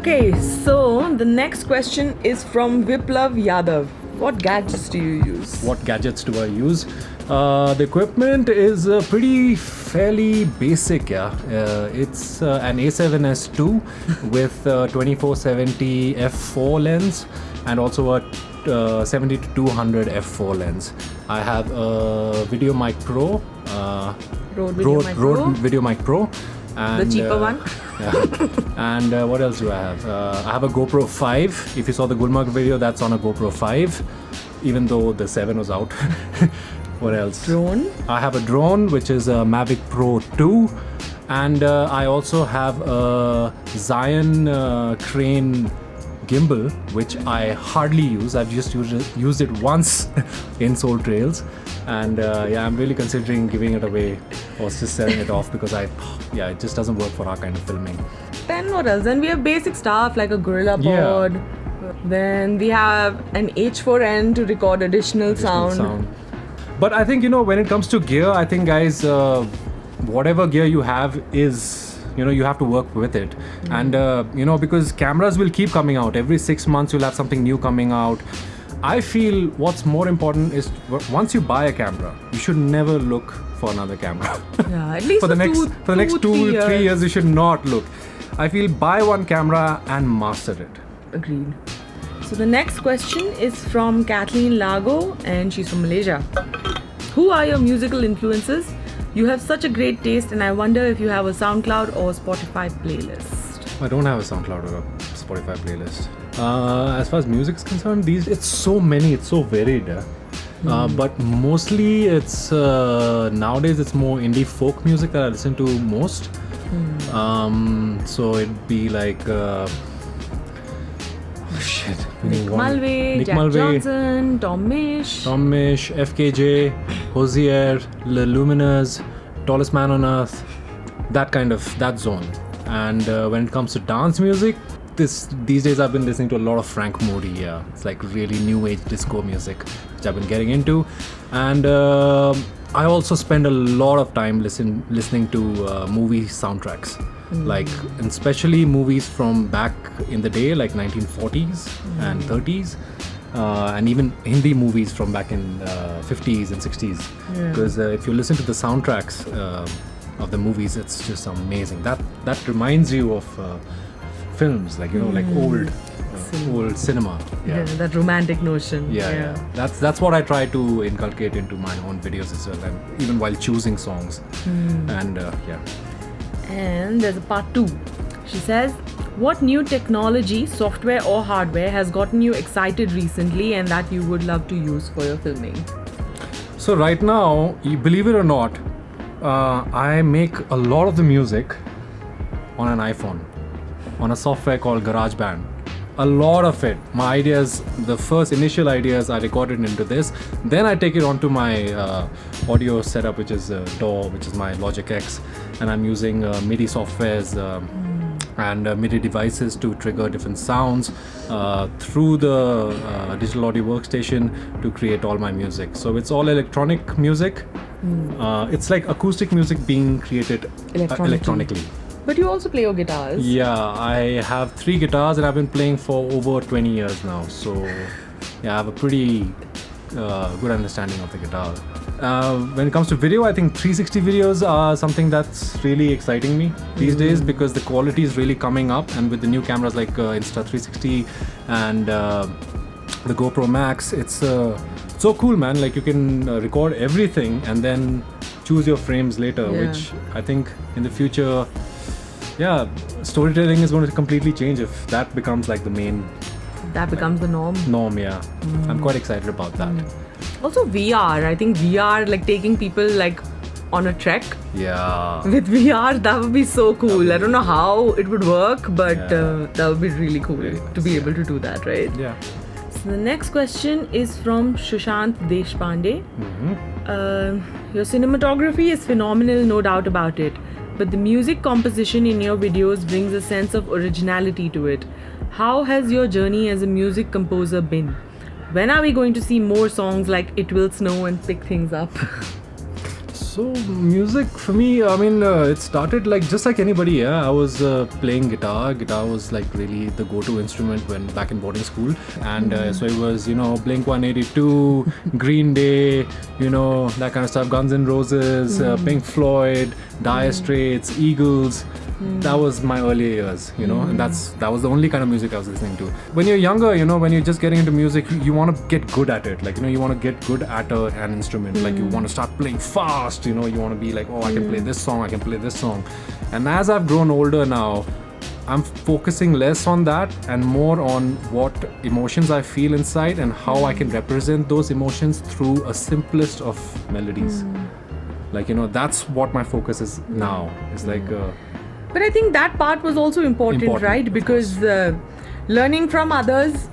Okay, so the next question is from Viplav Yadav. What gadgets do you use? What gadgets do I use? The equipment is pretty fairly basic, yeah. It's an A7S II with 2470 f4 lens and also a 70-200 f4 lens. I have a Video Mic Pro, Rode Video Mic Pro. And, the cheaper one. Yeah. And what else do I have? I have a GoPro 5. If you saw the Gulmarg video, that's on a GoPro 5, even though the 7 was out. What else? Drone. I have a drone, which is a Mavic Pro 2. And I also have a Zion Crane gimbal, which I hardly use. I've just used it once in Soul Trails. And I'm really considering giving it away or just selling it off because it just doesn't work for our kind of filming. Then what else? Then we have basic stuff like a Gorilla Pod. Then we have an H4n to record additional sound. But I think, when it comes to gear, I think, guys, whatever gear you have is, you have to work with it. And, because cameras will keep coming out. Every 6 months, you'll have something new coming out. I feel what's more important is once you buy a camera, you should never look for another camera. Yeah, at least for the next 2-3 years, you should not look. I feel buy one camera and master it. Agreed. So the next question is from Kathleen Lago, and she's from Malaysia. Who are your musical influences? You have such a great taste, and I wonder if you have a SoundCloud or Spotify playlist. I don't have a SoundCloud or a Spotify playlist. As far as music is concerned, it's so many, it's so varied. But mostly it's nowadays it's more indie folk music that I listen to most. So it'd be like Nick Mulvey, Jack Johnson, Tom Misch, FKJ, Hosier, Le Luminous, Tallest Man on Earth, that zone. And when it comes to dance music, these days I've been listening to a lot of Frank Moody. Yeah, it's like really new age disco music, which I've been getting into. And I also spend a lot of time listening to movie soundtracks, like, and especially movies from back in the day, like 1940s and 30s, and even Hindi movies from back in 50s and 60s. Because if you listen to the soundtracks of the movies, it's just amazing. That reminds you of films, like like old cinema. Yeah, that romantic notion. Yeah. That's what I try to inculcate into my own videos as well, and even while choosing songs. And And there's a part 2. She says, what new technology, software or hardware has gotten you excited recently and that you would love to use for your filming? So right now, believe it or not, I make a lot of the music on an iPhone, on a software called GarageBand. A lot of it, my ideas, the first initial ideas are recorded into this. Then I take it onto my audio setup, which is DAW, which is my Logic X, and I'm using MIDI softwares and MIDI devices to trigger different sounds through the digital audio workstation to create all my music. So it's all electronic music. It's like acoustic music being created electronically. But you also play your guitars. Yeah, I have 3 guitars and I've been playing for over 20 years now. So yeah, I have a pretty good understanding of the guitar. When it comes to video, I think 360 videos are something that's really exciting me these days, because the quality is really coming up, and with the new cameras like Insta360 and the GoPro Max, it's so cool, man. Like, you can record everything and then choose your frames later, which I think in the future, storytelling is going to completely change if that becomes like the main. That becomes the norm. I'm quite excited about that. Also VR, I think VR, like taking people like on a trek. Yeah. With VR, that would be so cool. I don't know how it would work, but that would be really cool to be able to do that, right? Yeah. So the next question is from Sushant Deshpande. Your cinematography is phenomenal, no doubt about it. But the music composition in your videos brings a sense of originality to it. How has your journey as a music composer been? When are we going to see more songs like It Will Snow and Pick Things Up? So music for me, I mean, it started like just like anybody. Yeah, I was playing guitar. Guitar was like really the go-to instrument when back in boarding school, and so it was Blink 182, Green Day, that kind of stuff. Guns N' Roses, Pink Floyd, Dire Straits, Eagles. That was my early years, and that was the only kind of music I was listening to. When you're younger, when you're just getting into music, you want to get good at it. Like, you want to get good at an instrument. Like, you want to start playing fast, you want to be like, oh, I can play this song, I can play this song. And as I've grown older now, I'm focusing less on that and more on what emotions I feel inside and how I can represent those emotions through a simplest of melodies. Like, that's what my focus is now. It's like... But I think that part was also important, right? Because learning from others,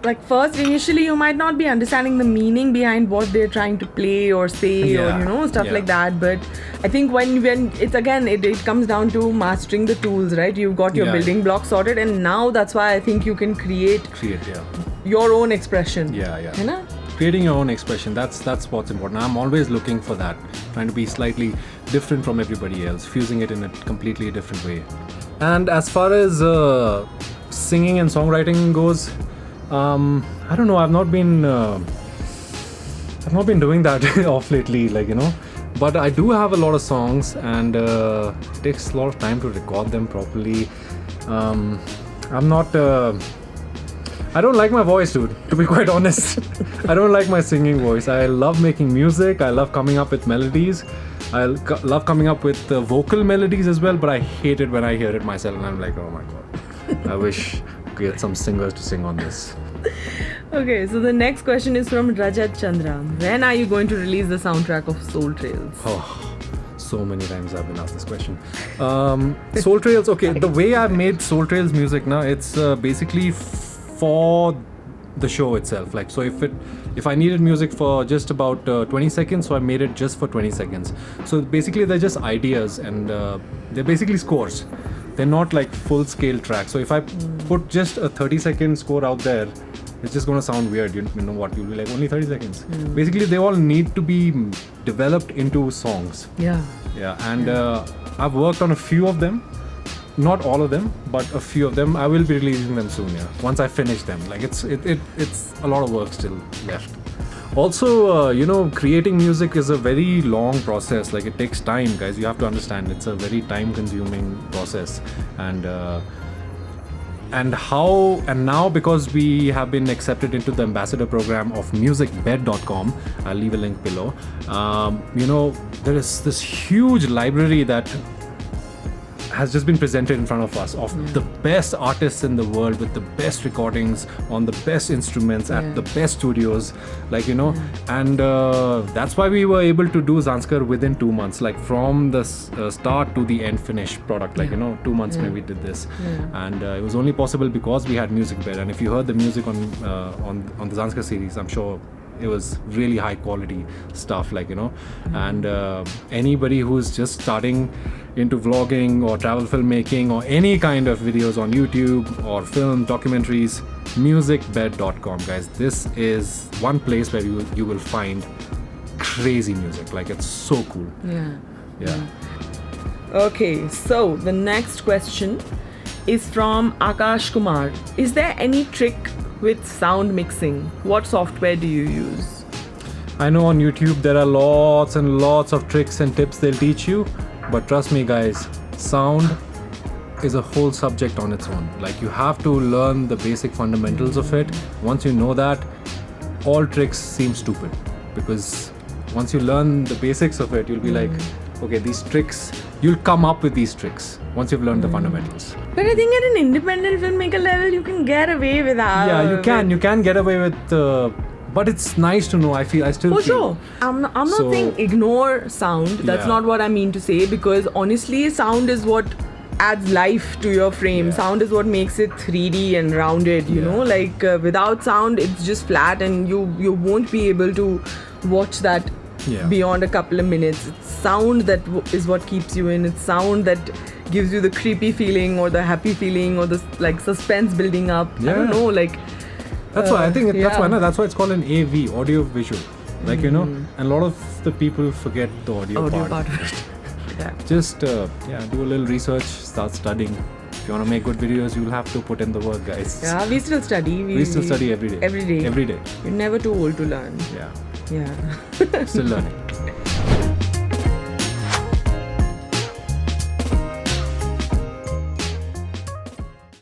like first initially you might not be understanding the meaning behind what they're trying to play or say or stuff like that. But I think when it's again it comes down to mastering the tools, right? You've got your building blocks sorted, and now that's why I think you can create your own expression. Creating your own expression, that's what's important. I'm always looking for that, trying to be slightly different from everybody else, fusing it in a completely different way. And as far as singing and songwriting goes, I don't know, I've not been doing that off lately, but I do have a lot of songs, and it takes a lot of time to record them properly. I don't like my voice, dude, to be quite honest. I don't like my singing voice. I love making music. I love coming up with melodies. I love coming up with vocal melodies as well, but I hate it when I hear it myself and I'm like, oh my God. I wish we could get some singers to sing on this. Okay, so the next question is from Rajat Chandra. When are you going to release the soundtrack of Soul Trails? Oh, so many times I've been asked this question. Soul Trails, okay, the way I've made Soul Trails music now, it's basically for the show itself. Like, so if I needed music for just about 20 seconds, so I made it just for 20 seconds. So basically they're just ideas, and they're basically scores. They're not like full scale tracks. So if I put just a 30-second score out there, it's just going to sound weird. You know what, you'll be like, only 30 seconds. Basically they all need to be developed into songs. And I've worked on a few of them. Not all of them, but a few of them. I will be releasing them soon, once I finish them. Like, it's a lot of work still left. Also, creating music is a very long process. Like, it takes time, guys. You have to understand, it's a very time-consuming process. And now because we have been accepted into the ambassador program of Musicbetcom, I'll leave a link below. There is this huge library that has just been presented in front of us of the best artists in the world with the best recordings on the best instruments at the best studios, and that's why we were able to do Zanskar within 2 months, like from the start to the end finished product, 2 months maybe we did this. And it was only possible because we had Musicbet. And if you heard the music on the Zanskar series, I'm sure it was really high quality stuff, and anybody who's just starting into vlogging or travel filmmaking or any kind of videos on YouTube or film documentaries, Musicbet.com, guys. This is one place where you will find crazy music. Like, it's so cool. Yeah. Okay, so the next question is from Akash Kumar. Is there any trick with sound mixing? What software do you use? I know on YouTube there are lots and lots of tricks and tips they'll teach you, but trust me, guys, sound is a whole subject on its own. Like, you have to learn the basic fundamentals of it. Once you know that, all tricks seem stupid, because once you learn the basics of it, you'll be like, okay, these tricks, you'll come up with these tricks once you've learned the fundamentals. But I think at an independent filmmaker level, you can get away with that. Yeah, you can get away with but it's nice to know. I still feel. For sure. I'm not saying ignore sound. That's not what I mean to say, because honestly, sound is what adds life to your frame. Sound is what makes it 3D and rounded, you know, like without sound, it's just flat, and you won't be able to watch that beyond a couple of minutes. It's sound that is what keeps you in. It's sound that gives you the creepy feeling or the happy feeling or the suspense building up. I don't know, like. That's why I think that's why it's called an AV, audio visual. Like, you know, and a lot of the people forget the audio part. Yeah. Just, do a little research, start studying. If you want to make good videos, you'll have to put in the work, guys. Yeah, we still study. We still study every day. Every day. Every day. You're never too old to learn. Yeah. Yeah. Still learning.